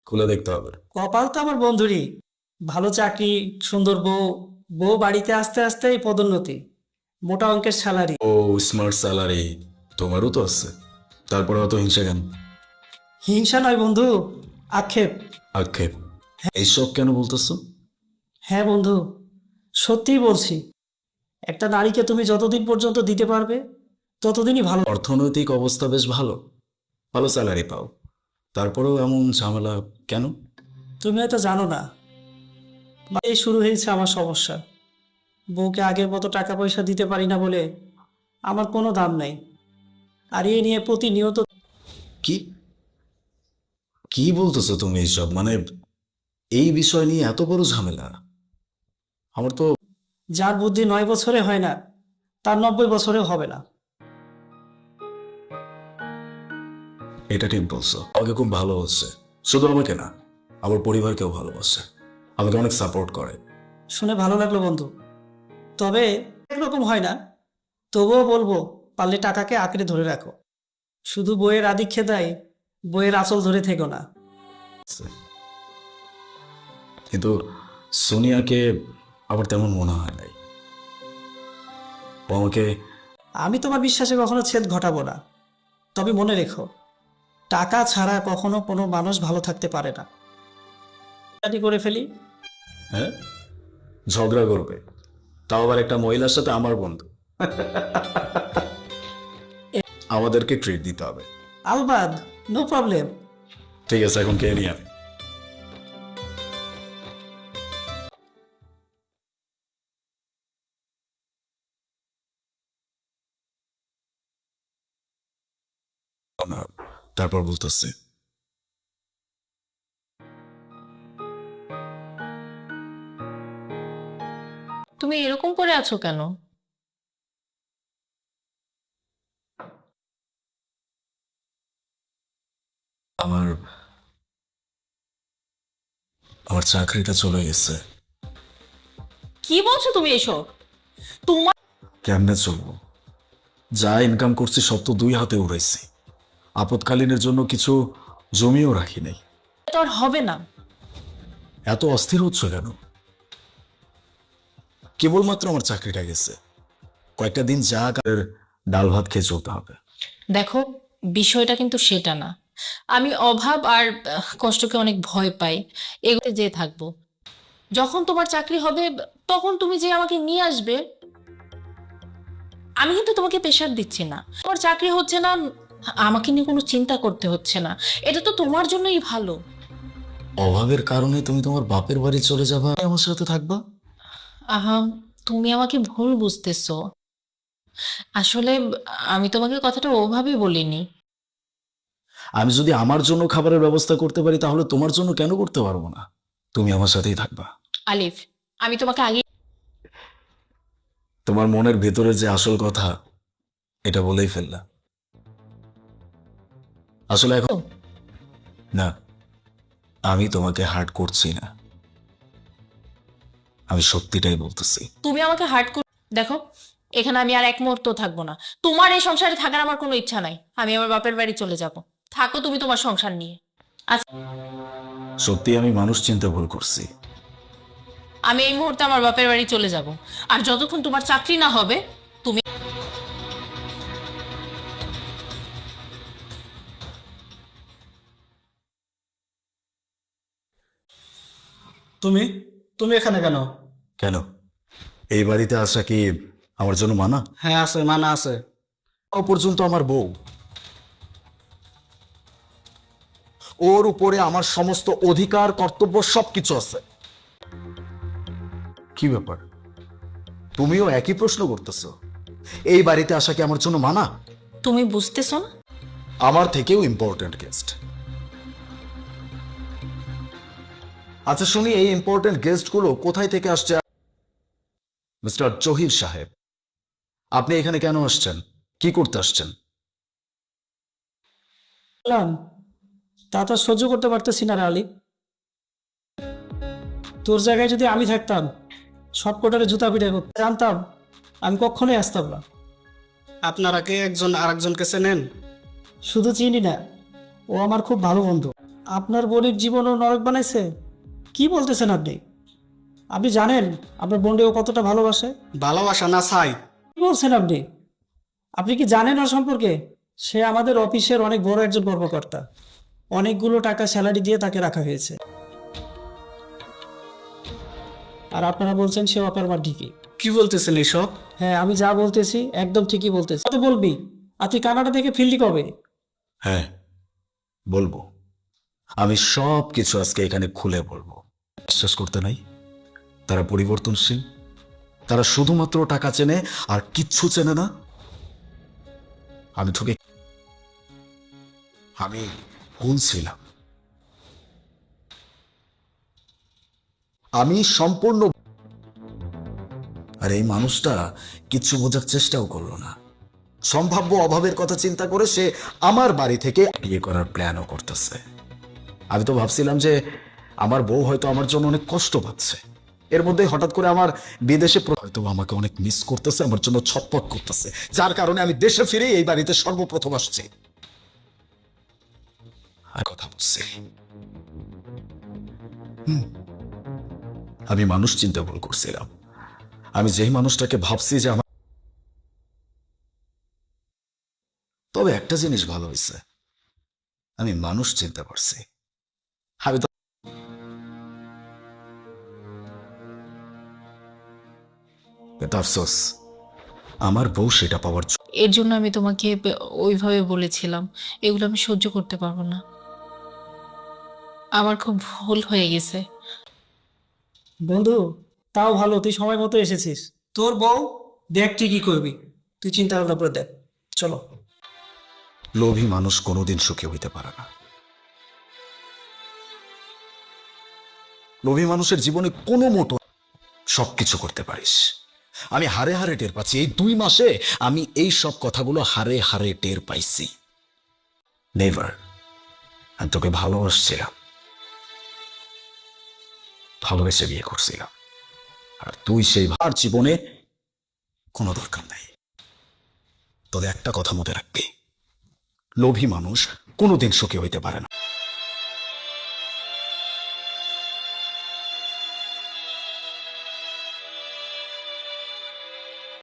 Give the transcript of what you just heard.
খুলে দেখতে হবে। কপাল তো আমার বন্ধুরই, ভালো চাকরি, সুন্দর বউ, বউ বাড়িতে আসতে আসতেই পদোন্নতি, মোটা অঙ্কের স্যালারি। ও, স্মার্ট স্যালারি তোমারও তো আছে, তারপরে অত হিংসা কেন? হিংসা নয় বন্ধু, আক্ষেপ। আক্ষেপ? এইসব কেন বলতেছো? হ্যাঁ বন্ধু, সত্যিই বলছি। একটা নারীকে তুমি যতদিন পর্যন্ত দিতে পারবে ততদিনই ভালো। অর্থনৈতিক অবস্থা বেশ ভালো, ভালো স্যালারি পাও, তারপরেও এমন ঝামেলা কেন? তুমি হয়তো জানো না, এই শুরু হয়েছে আমার সমস্যা। বউকে আগের মতো টাকা পয়সা দিতে পারি না বলে আমার কোনো দাম নাই। আর এ নিয়ে প্রতিনিয়ত। কি কি বলতেছো তুমি এইসব? মানে এই বিষয় নিয়ে এত বড় ঝামেলা? আমার তো। যার বুদ্ধি 9 বছরে হয় না, তার 90 বছরেও হবে না। এটা ঠিক বলছো, আমাকে খুব ভালোবাসে, শুধু আমাকে না, আমার পরিবারকেও ভালোবাসে, আমাকে অনেক সাপোর্ট করে। শুনে ভালো লাগলো বন্ধু। তবে একরকম হয় না, তবুও বলবো, পারলে টাকাকে আঁকড়ে ধরে রাখো। শুধু বইয়ের আদিক্ষেতায় বইয়ের আঁচল ধরে থেকো না। কিন্তু সোনিয়াকে আবার তেমন মনে হয় নাই। ও আমাকে। আমি তোমার বিশ্বাসে কখনো ছেদ ঘটাবো না। তবে মনে রেখো, টাকা ছাড়া কখনো কোনো মানুষ ভালো থাকতে পারে না। জানি করে ফেলি। হ্যাঁ, ঝগড়া করবে, তাও আবার একটা মহিলার সাথে, আমার বন্ধু। আমাদেরকে ট্রিট দিতে হবে। আলবাদ, নো প্রবলেম। ঠিক আছে, এখন কে নিয়ে আমি। তারপর বলতেছি, তুমি এরকম করে আছো কেন? আমার আমার চাকরিটা চলে গেছে। কি বলছো তুমি এসব? তোমার কেমনে চলবো? যা ইনকাম করছি সব তো দুই হাতে উড়াইছি, আপৎকালীনের জন্য কিছু জমিও রাখি নাই। তো আর হবে না। এত অস্থির হচ্ছ কেন? কেবলমাত্র আমার চাকরিটা গেছে, কয়েকটা দিন যা ডাল ভাত খেয়ে চলতে হবে। দেখো, বিষয়টা কিন্তু সেটা না। আমি অভাব আর কষ্টকে অনেক ভয় পাই, এগুলোতে যে থাকবো। যখন তোমার চাকরি হবে, তখন তুমি যে আমাকে নিয়ে আসবে। আমি কিন্তু তোমাকে প্রেশার দিচ্ছি না। তোমার চাকরি হচ্ছে না, আমাকে নিয়ে কোনো চিন্তা করতে হচ্ছে না। এটা তো তোমার জন্যই ভালো। অভাবের কারণে তুমি তোমার বাপের বাড়ি চলে যাবা, আমার সাথে থাকবা? আহা, তুমি আমাকে ভুল বুঝতেছো। আসলে আমি তোমাকে কথাটা ওভাবে বলিনি। আমি যদি আমার জন্য খাবারের ব্যবস্থা করতে পারি, তাহলে তোমার জন্য কেন করতে পারবো না? তুমি আমার সাথেই থাকবা। আলিফ, আমি তোমাকে আগে তোমার মনের ভেতরে যে আসল কথা, এটা বলেই ফেললা। আসলে এখন না, আমি তোমাকে হার্ট করছি না, আমি সত্যিটাই বলতেছি। তুমি আমাকে হার্ট করে দেখো, এখানে আমি আর এক মুহূর্ত থাকবো না। তোমার এই সংসারে থাকার আমার কোনো ইচ্ছা নাই। আমি আমার বাপের বাড়ি চলে যাব। থাকো তুমি তোমার সংসার নিয়ে। আচ্ছা, সত্যি আমি মানুষ চিনতে ভুল করছি। আমি এই মুহূর্তে আমার বাপের বাড়ি চলে যাব। আর যতক্ষণ তোমার চাকরি না হবে, তুমি তুমি তুমি এখানে কেন? কেন? এই বাড়িতে আসা কি আমার জন্য মানা? হ্যাঁ আছে, মানা আছে। ও পর্যন্ত আমার বউ, ওর উপরে আমার সমস্ত অধিকার, কর্তব্য সবকিছু আছে। কি ব্যাপার, তুমিও একই প্রশ্ন করতেছো? এই বাড়িতে আসা কি আমার জন্য মানা? তুমি বুঝতেছো না? আমার থেকেও ইম্পর্টেন্ট গেস্ট। আচ্ছা শুনি, এই ইম্পর্টেন্ট গেস্টগুলো কোথায় থেকে আসছে? মিস্টার জহির সাহেব, আপনি এখানে কেন আসছেন? কি করতে আসছেন? বললাম, তা তো আর সহ্য করতে পারতেছি না রে আলী। তোর জায়গায় যদি আমি থাকতাম, সব কোটারে জুতা পিটা করতে জানতাম, আমি কখনোই আসতাম না। আপনারা কে একজন আর একজনকে চেনেন? শুধু চিনি না, ও আমার খুব ভালো বন্ধু। আপনার বোনের জীবনও নরক বানাইছে? কি বলতেছেন আপনি? আপনি জানেন আপনার বোনকে ও কতটা ভালোবাসে? ভালোবাসা না চাই। কি বলছেন আপনি? আপনি কি জানেন ওর সম্পর্কে? সে আমাদের অফিসের অনেক বড় একজন কর্মকর্তা। অনেকগুলো টাকা স্যালারি দিয়ে তাকে রাখা হয়েছে। আর আপনারা বলছেন সে অপেরবার ঠিকই। কি বলতেছেন এসব? হ্যাঁ, আমি যা বলতেছি একদম ঠিকই বলতেছি। কত বলবি? আর তুই কানাডা থেকে ফিরলি কবে? হ্যাঁ, বলবো। আমি সব কিছু আজকে এখানে খুলে বলবো। বিশ্বাস করতে নাই? তারা পরিবর্তনশীল। তারা শুধুমাত্র টাকা চেনে আর কিচ্ছু চেনে না। আমি তোকে আমি ভুল ছিলাম। আমি সম্পূর্ণ, আর এই মানুষটা কিচ্ছু বোঝার চেষ্টাও করলো না। সম্ভাব্য অভাবের কথা চিন্তা করে সে আমার বাড়ি থেকে বিয়ে করার প্ল্যানও করতেছে। আমি তো ভাবছিলাম যে আমার বউ হয়তো আমার জন্য অনেক কষ্ট পাচ্ছে। এর মধ্যে হঠাৎ করে আমার বিদেশে হয়তো আমাকে অনেক মিস করতেছে, আমার জন্য ছটপট করতেছে, যার কারণে আমি দেশে ফিরে এই বাড়িতে সর্বপ্রথম আসছি। আর কথা বলছি, আমি মানুষ চিন্তা ভুল করছিলাম। আমি যেই মানুষটাকে ভাবছি যে আমার, তবে একটা জিনিস ভালো হয়েছে, আমি মানুষ চিনতে পারছি। আমি তো কিন্তু আফসোস, আমার বউ সেটা পাওয়ার এর জন্য আমি তোমাকে ওইভাবে বলেছিলাম। এগুলো আমি সহ্য করতে পারবো না। আমার খুব ভুল হয়ে গেছে। বন্ধু, তাও ভালো তুই সময় মতো এসেছিস। তোর বউ দেখ তুই কি করবি, তুই চিন্তা ভাবনা করে দেখ। চলো। লোভী মানুষ কোনোদিন সুখী হইতে পারে না। লোভী মানুষের জীবনে কোনো মোটো সবকিছু করতে পারিস। আমি হারে হারে টের পাচ্ছি। এই 2 মাসে আমি এই সব কথাগুলো হারে হারে টের পাইছি। নেভার, আমি তোকে ভালোবাসছিলাম, ভালোবেসে বিয়ে করছিলাম, আর তুই সেই ভার জীবনে কোনো দরকার নাই। তবে একটা কথা মনে রাখবি, লোভী মানুষ কোনোদিন সুখী হইতে পারে না।